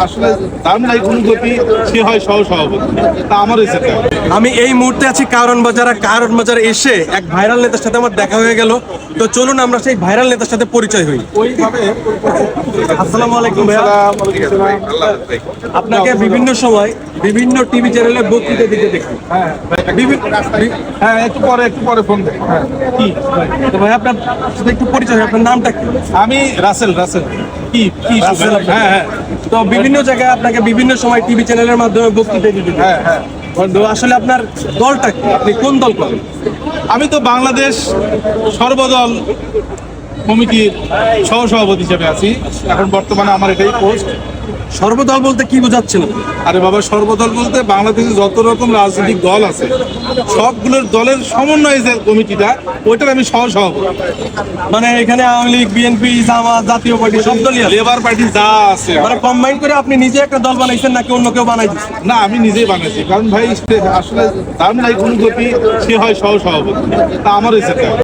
আসলে তার নাই কোনো গতি, সে হয় সহ-সভাপতি। তা আমার হয়েছে তাই। আমি এই মুহূর্তে আছি কারণ বাজারে এসে এক ভাইরাল নেতার সাথে আমার দেখা হয়ে গেল। তো চলুন আমরা সেই ভাইরাল নেতার সাথে পরিচয় হই। ওইভাবে আসসালামু আলাইকুম ভাইয়া। আপনাকে বিভিন্ন সময় বিভিন্ন টিভি চ্যানেলে বক্তৃতা দিতে দেখি। হ্যাঁ, একটু পরে ফোন দেয়। হ্যাঁ, কি তো ভাই আপনার সাথে একটু পরিচয় হয়, আপনার নামটা কি? আমি রাসেল। কি কি রাসেল আপনি? হ্যাঁ। তো বিভিন্ন জায়গায় আপনাকে বিভিন্ন সময় টিভি চ্যানেলের মাধ্যমে বক্তৃতা দিতে দেখি। হ্যাঁ। তো আসলে আপনার দলটা কি? আপনি কোন দল করেন? আমি তো বাংলাদেশ সর্বদল কমিটির সহ-সভাপতি হিসেবে আছি। এখন বর্তমানে আমার এটাই পোস্ট। সর্বদল বলতে কি বোঝাচ্ছেন? আরে বাবা, সর্বদল বলতে বাংলাদেশে যত রকম রাজনৈতিক দল আছে সবগুলোর দলের সমন্বয়ে যে কমিটিটা, ওইটার আমি সহ-সভাপতি। মানে এখানে আওয়ামী লীগ, বিএনপি, জামাত, জাতীয় পার্টি সব দলই আছে। লেবার পার্টি যা আছে, মানে কম্বাইন করে আপনি নিজে একটা দল বানাইছেন নাকি অন্য কেউ বানাই দিচ্ছে? না, আমি নিজেই বানাইছি। কারণ ভাই, আসলে তার নাই কোনো গতি, সে হয় সহ-সভাপতি। তা আমার হয়েছে তাই।